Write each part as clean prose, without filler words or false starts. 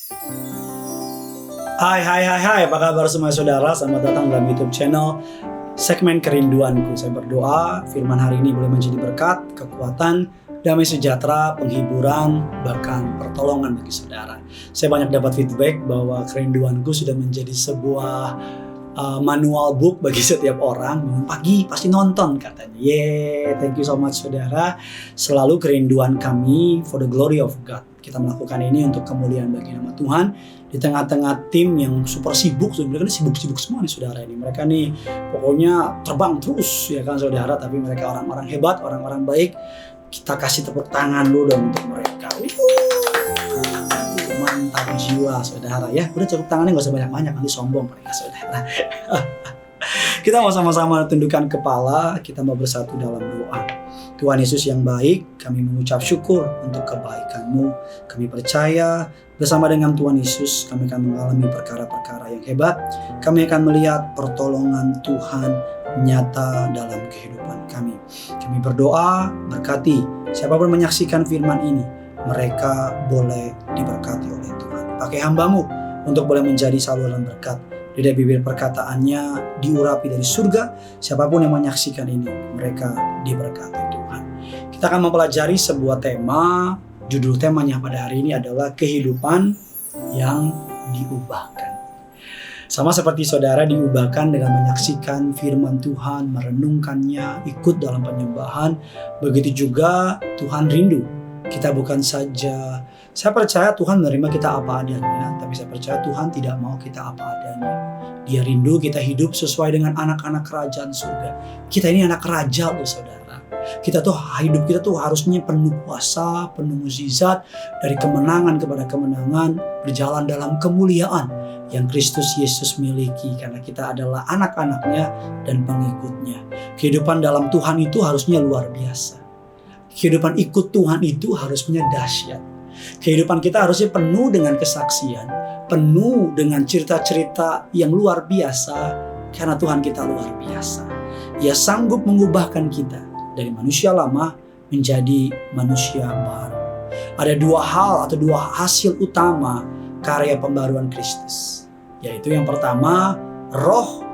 Hai, apa kabar semua saudara? Selamat datang dalam YouTube channel segmen Kerinduanku. Saya berdoa firman hari ini boleh menjadi berkat, kekuatan, damai sejahtera, penghiburan, bahkan pertolongan bagi saudara. Saya banyak dapat feedback bahwa Kerinduanku sudah menjadi sebuah manual book bagi setiap orang. Bangun pagi pasti nonton katanya. Thank you so much saudara. Selalu kerinduan kami for the glory of God. Kita melakukan ini untuk kemuliaan bagi nama Tuhan di tengah-tengah tim yang super sibuk. Mereka ini sibuk-sibuk semua nih saudara ini. Mereka nih pokoknya terbang terus ya kan saudara. Tapi mereka orang-orang hebat, orang-orang baik. Kita kasih tepuk tangan dulu dong untuk mereka. Mantap jiwa saudara ya. Udah tepuk tangannya gak usah banyak-banyak, nanti sombong mereka saudara. Kita mau sama-sama tundukkan kepala. Kita mau bersatu dalam doa. Tuhan Yesus yang baik, kami mengucap syukur untuk kebaikan-Mu. Kami percaya bersama dengan Tuhan Yesus kami akan mengalami perkara-perkara yang hebat. Kami akan melihat pertolongan Tuhan nyata dalam kehidupan kami. Kami berdoa, berkati siapapun menyaksikan firman ini, mereka boleh diberkati oleh Tuhan. Pakai hamba-Mu untuk boleh menjadi saluran berkat. Lidah bibir perkataannya diurapi dari surga. Siapapun yang menyaksikan ini, mereka diberkati Tuhan. Kita akan mempelajari sebuah tema. Judul temanya pada hari ini adalah kehidupan yang diubahkan. Sama seperti saudara diubahkan dengan menyaksikan firman Tuhan, merenungkannya, ikut dalam penyembahan. Begitu juga Tuhan rindu. Kita bukan saja, saya percaya Tuhan menerima kita apa adanya, tapi saya percaya Tuhan tidak mau kita apa adanya. Dia rindu kita hidup sesuai dengan anak-anak kerajaan surga. Kita ini anak raja loh saudara. Kita tuh hidup kita tuh harusnya penuh kuasa, penuh mukjizat, dari kemenangan kepada kemenangan, berjalan dalam kemuliaan yang Kristus Yesus miliki karena kita adalah anak-anaknya dan pengikutnya. Kehidupan dalam Tuhan itu harusnya luar biasa. Kehidupan ikut Tuhan itu harusnya dahsyat. Kehidupan kita harusnya penuh dengan kesaksian, penuh dengan cerita-cerita yang luar biasa karena Tuhan kita luar biasa. Ia sanggup mengubahkan kita dari manusia lama menjadi manusia baru. Ada dua hal atau dua hasil utama karya pembaruan Kristus, yaitu yang pertama roh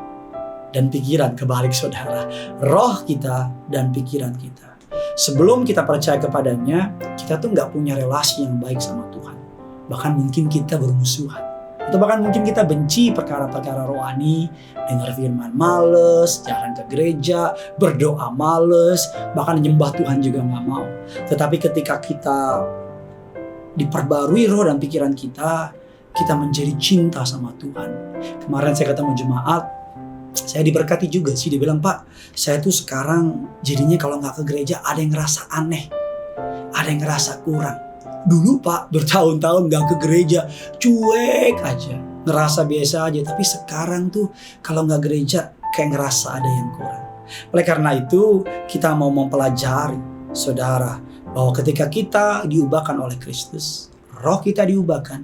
dan pikiran. Kebalik saudara, roh kita dan pikiran kita. Sebelum kita percaya kepadanya, kita tuh gak punya relasi yang baik sama Tuhan. Bahkan mungkin kita bermusuhan. Atau bahkan mungkin kita benci perkara-perkara rohani, dengar firman males, jalan ke gereja, berdoa males, bahkan nyembah Tuhan juga gak mau. Tetapi ketika kita diperbarui roh dan pikiran kita menjadi cinta sama Tuhan. Kemarin saya ketemu jemaat, saya diberkati juga sih. Dia bilang, Pak, saya tuh sekarang jadinya kalau gak ke gereja ada yang ngerasa aneh, ada yang ngerasa kurang. Dulu Pak bertahun-tahun gak ke gereja, cuek aja, ngerasa biasa aja. Tapi sekarang tuh kalau gak gereja kayak ngerasa ada yang kurang. Oleh karena itu kita mau mempelajari saudara, bahwa ketika kita diubahkan oleh Kristus, roh kita diubahkan,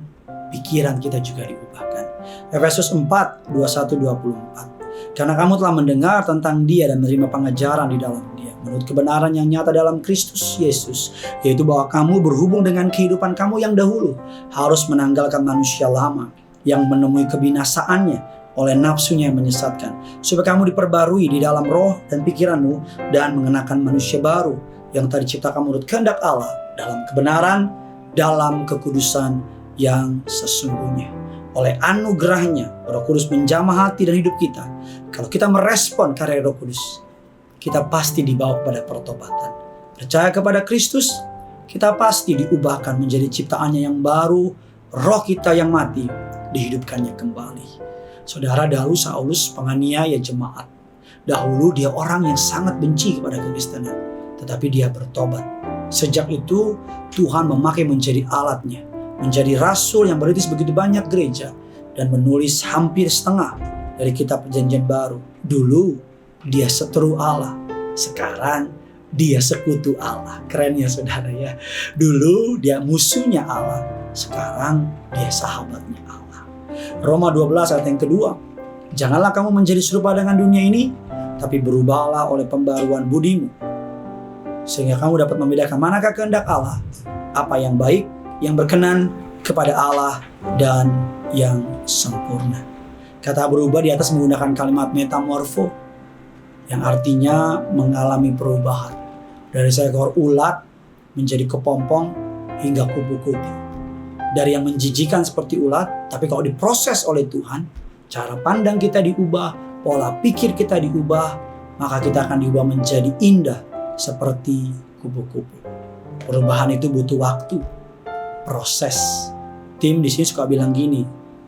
pikiran kita juga diubahkan. Efesus 4, 21-24. Karena kamu telah mendengar tentang Dia dan menerima pengajaran di dalam Dia, menurut kebenaran yang nyata dalam Kristus Yesus, yaitu bahwa kamu berhubung dengan kehidupan kamu yang dahulu harus menanggalkan manusia lama yang menemui kebinasaannya oleh nafsunya yang menyesatkan, supaya kamu diperbarui di dalam roh dan pikiranmu dan mengenakan manusia baru yang telah diciptakan menurut kehendak Allah dalam kebenaran, dalam kekudusan yang sesungguhnya. Oleh anugerahnya, Roh Kudus menjamah hati dan hidup kita. Kalau kita merespon karya Roh Kudus, kita pasti dibawa kepada pertobatan. Percaya kepada Kristus, kita pasti diubahkan menjadi ciptaannya yang baru. Roh kita yang mati, dihidupkannya kembali. Saudara, dahulu Saulus penganiaya jemaat. Dahulu dia orang yang sangat benci kepada kekristenan, tetapi dia bertobat. Sejak itu, Tuhan memakai menjadi alatnya, menjadi rasul yang merintis begitu banyak gereja dan menulis hampir setengah dari kitab perjanjian baru. Dulu dia seteru Allah, sekarang dia sekutu Allah. Keren ya saudara ya. Dulu dia musuhnya Allah, sekarang dia sahabatnya Allah. Roma 12 ayat yang kedua. Janganlah kamu menjadi serupa dengan dunia ini, tapi berubahlah oleh pembaruan budimu, sehingga kamu dapat membedakan manakah kehendak Allah, apa yang baik, yang berkenan, kepada Allah dan yang sempurna. Kata berubah di atas menggunakan kalimat metamorfo yang artinya mengalami perubahan. Dari seekor ulat menjadi kepompong hingga kupu-kupu. Dari yang menjijikan seperti ulat, tapi kalau diproses oleh Tuhan, cara pandang kita diubah, pola pikir kita diubah, maka kita akan diubah menjadi indah seperti kupu-kupu. Perubahan itu butuh waktu, proses. Tim di sini suka bilang gini,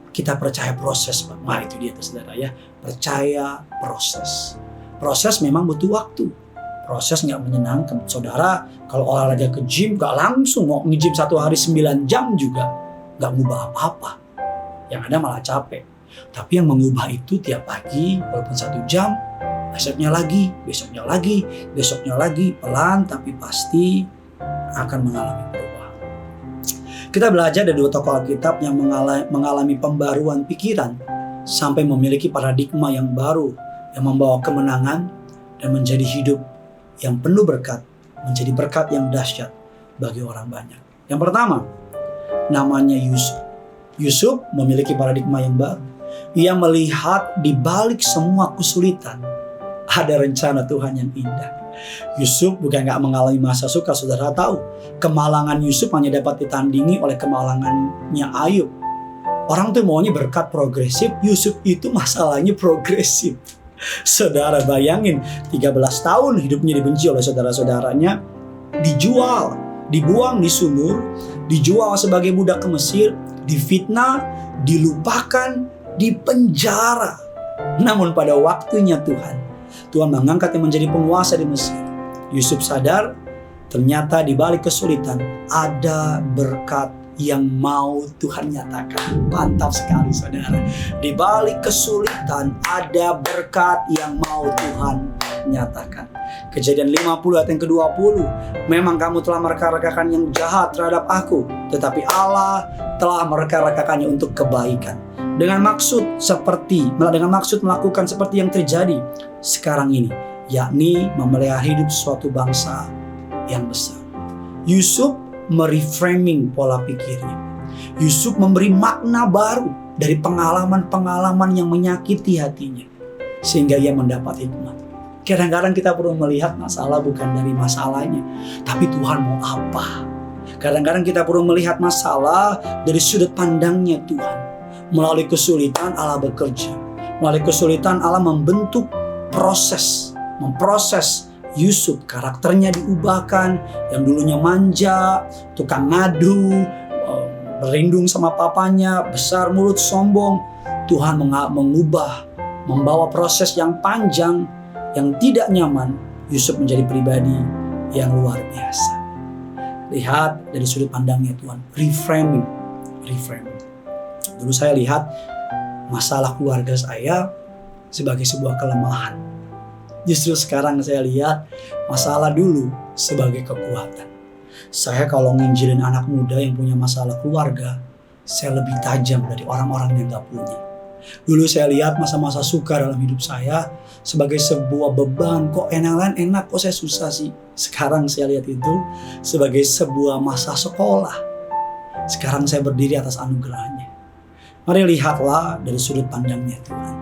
kita percaya proses, Pak. Nah itu dia tuh saudara ya, percaya proses. Proses memang butuh waktu. Proses nggak menyenangkan. Saudara kalau olahraga ke gym nggak langsung mau nge-gym 1 hari 9 jam juga nggak ngubah apa-apa. Yang ada malah capek. Tapi yang mengubah itu tiap pagi walaupun 1 jam, besoknya lagi, pelan tapi pasti akan mengalami perubahan. Kita belajar dari 2 tokoh Alkitab yang mengalami pembaruan pikiran sampai memiliki paradigma yang baru yang membawa kemenangan dan menjadi hidup yang penuh berkat, menjadi berkat yang dahsyat bagi orang banyak. Yang pertama, namanya Yusuf. Yusuf memiliki paradigma yang baru. Ia melihat di balik semua kesulitan ada rencana Tuhan yang indah. Yusuf bukan gak mengalami masa suka, saudara tahu. Kemalangan Yusuf hanya dapat ditandingi oleh kemalangannya Ayub. Orang tuh maunya berkat progresif, Yusuf itu masalahnya progresif. Saudara bayangin 13 tahun hidupnya dibenci oleh saudara-saudaranya, dijual, dibuang di sumur, dijual sebagai budak ke Mesir, difitnah, dilupakan, dipenjara. Namun pada waktunya Tuhan mengangkatnya menjadi penguasa di Mesir. Yusuf sadar ternyata di balik kesulitan ada berkat yang mau Tuhan nyatakan. Mantap sekali saudara. Di balik kesulitan ada berkat yang mau Tuhan nyatakan. Kejadian 50 ayat yang ke-20. Memang kamu telah mereka-rekakan yang jahat terhadap aku, tetapi Allah telah mereka-rekakannya untuk kebaikan. Dengan maksud melakukan seperti yang terjadi sekarang ini, yakni memelihara hidup suatu bangsa yang besar. Yusuf mereframing pola pikirnya. Yusuf memberi makna baru dari pengalaman-pengalaman yang menyakiti hatinya, sehingga ia mendapat hikmat. Kadang-kadang kita perlu melihat masalah bukan dari masalahnya, tapi Tuhan mau apa. Kadang-kadang kita perlu melihat masalah dari sudut pandangnya Tuhan. Melalui kesulitan Allah bekerja. Melalui kesulitan Allah membentuk memproses Yusuf. Karakternya diubahkan, yang dulunya manja, tukang ngadu, berlindung sama papanya, besar mulut, sombong. Tuhan mengubah, membawa proses yang panjang, yang tidak nyaman. Yusuf menjadi pribadi yang luar biasa. Lihat dari sudut pandangnya Tuhan. Reframing. Dulu saya lihat masalah keluarga saya sebagai sebuah kelemahan. Justru sekarang saya lihat masalah dulu sebagai kekuatan. Saya kalau nginjilin anak muda yang punya masalah keluarga, saya lebih tajam dari orang-orang yang gak punya. Dulu saya lihat masa-masa suka dalam hidup saya sebagai sebuah beban. Kok enak, kok saya susah sih. Sekarang saya lihat itu sebagai sebuah masa sekolah. Sekarang saya berdiri atas anugerahnya. Mari lihatlah dari sudut pandangnya Tuhan.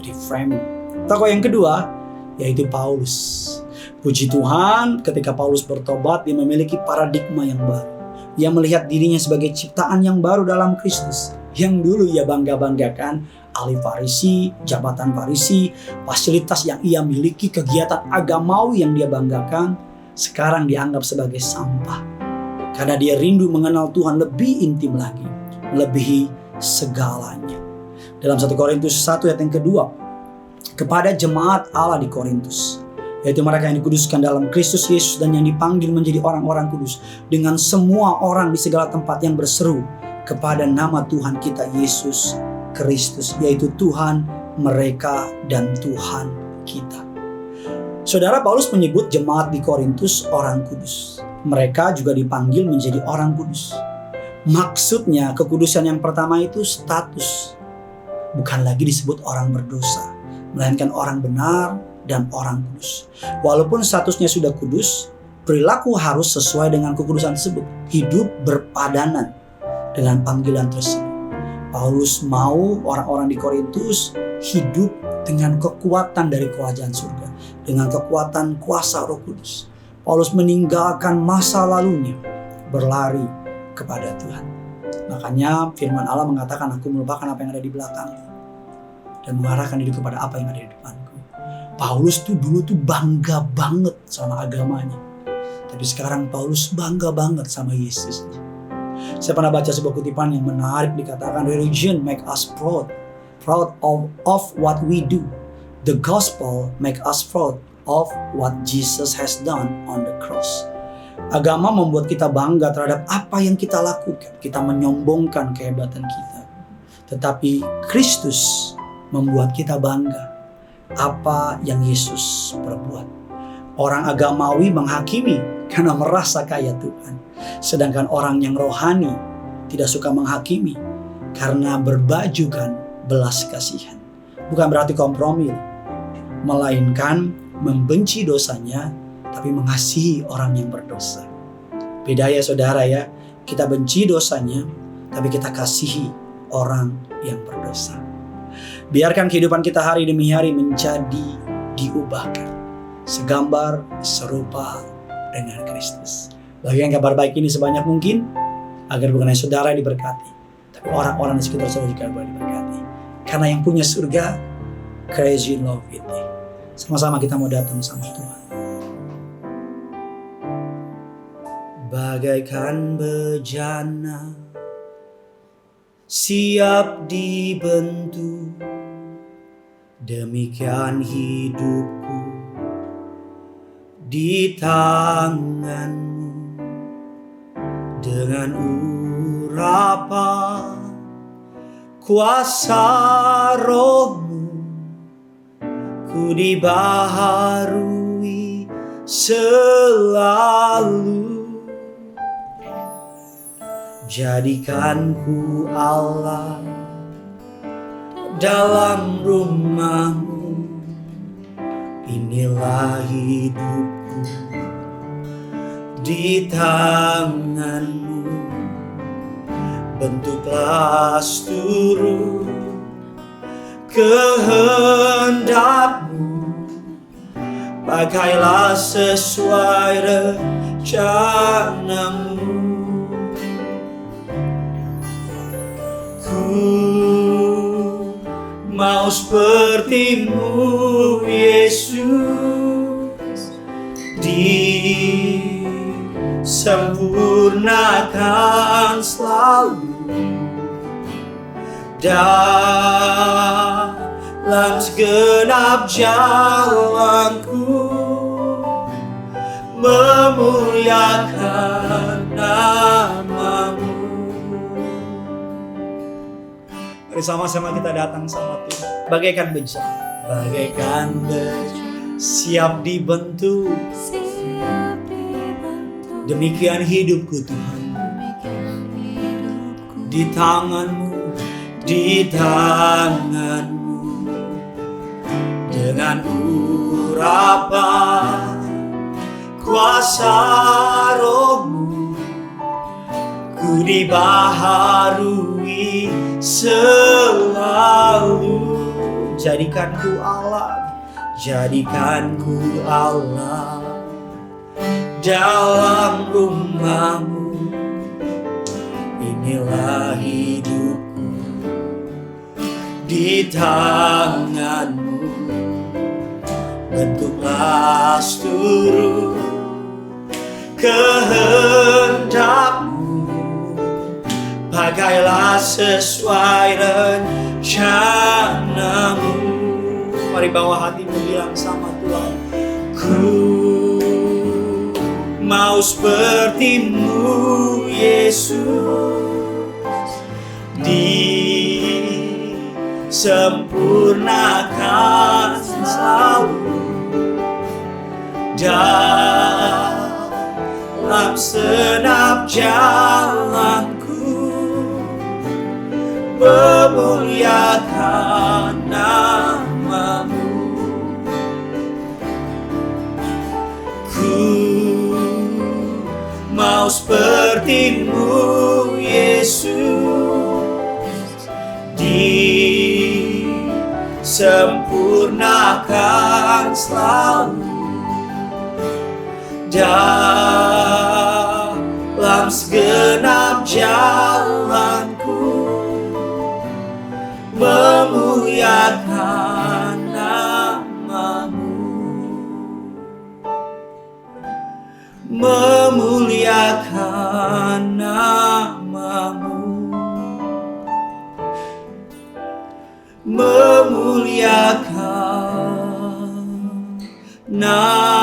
Reframing. Tokoh yang kedua yaitu Paulus. Puji Tuhan, ketika Paulus bertobat, dia memiliki paradigma yang baru. Ia melihat dirinya sebagai ciptaan yang baru dalam Kristus. Yang dulu ia bangga-banggakan, ahli Farisi, jabatan Farisi, fasilitas yang ia miliki, kegiatan agamawi yang dia banggakan, sekarang dianggap sebagai sampah. Karena dia rindu mengenal Tuhan lebih intim lagi, melebihi segalanya. Dalam 1 Korintus 1 ayat yang kedua, kepada jemaat Allah di Korintus, yaitu mereka yang dikuduskan dalam Kristus Yesus dan yang dipanggil menjadi orang-orang kudus, dengan semua orang di segala tempat yang berseru kepada nama Tuhan kita Yesus Kristus, yaitu Tuhan mereka dan Tuhan kita. Saudara, Paulus menyebut jemaat di Korintus orang kudus. Mereka juga dipanggil menjadi orang kudus. Maksudnya kekudusan yang pertama itu status. Bukan lagi disebut orang berdosa, melainkan orang benar dan orang kudus. Walaupun statusnya sudah kudus, perilaku harus sesuai dengan kekudusan tersebut. Hidup berpadanan. dengan panggilan tersebut. Paulus mau orang-orang di Korintus hidup dengan kekuatan dari kerajaan surga, dengan kekuatan kuasa Roh Kudus. Paulus meninggalkan masa lalunya, berlari kepada Tuhan. Makanya firman Allah mengatakan, aku melupakan apa yang ada di belakangku dan mengarahkan diri kepada apa yang ada di depanku. Paulus dulu bangga banget sama agamanya. Tapi sekarang Paulus bangga banget sama Yesus. Saya pernah baca sebuah kutipan yang menarik, dikatakan religion make us proud of what we do. The gospel make us proud of what Jesus has done on the cross. Agama membuat kita bangga terhadap apa yang kita lakukan. Kita menyombongkan kehebatan kita. Tetapi Kristus membuat kita bangga apa yang Yesus perbuat. Orang agamawi menghakimi karena merasa kaya Tuhan. Sedangkan orang yang rohani tidak suka menghakimi karena berbajukan belas kasihan. Bukan berarti kompromi, melainkan membenci dosanya tapi mengasihi orang yang berdosa. Beda ya saudara ya. Kita benci dosanya tapi kita kasihi orang yang berdosa. Biarkan kehidupan kita hari demi hari menjadi diubahkan segambar serupa dengan Kristus. Bagikan kabar baik ini sebanyak mungkin agar bukan hanya saudara diberkati, tapi orang-orang di sekitar saudara juga diberkati. Karena yang punya surga, crazy love it. Sama-sama kita mau datang sama Tuhan. Bagaikan bejana siap dibentuk, demikian hidupku di tanganmu. Dengan urapan kuasa rohmu, ku dibaharui selalu. Jadikan ku Allah dalam rumahmu, inilah hidupku di tanganmu. Bentuklah seluruh kehendakmu, pakailah sesuai rencanamu. Mau seperti-Mu Yesus, disempurnakan selalu dalam segenap jalanku, memuliakan nama-Mu. Mari sama-sama kita datang sama Tuhan. Bagaikan bejana, siap dibentuk. Demikian hidupku Tuhan, di tangan-Mu, dengan urapan kuasa Roh-Mu, ku dibaharui selalu. Jadikanku Allah dalam rumah-Mu, inilah hidupku di tangan-Mu. Bentuklah seluruh kehendak-Mu, pakailah sesuai rencana-Mu. Mari bawa hatimu bilang sama Tuhan, ku mau seperti-Mu Yesus, disempurnakan selalu dalam segenap jalanku, memuliakan nama-Mu. Ku mau seperti-Mu Yesus, sempurnakan selalu dalam segenap jalanku, memuliakan namamu, memuliakan namamu, memuliakan namamu.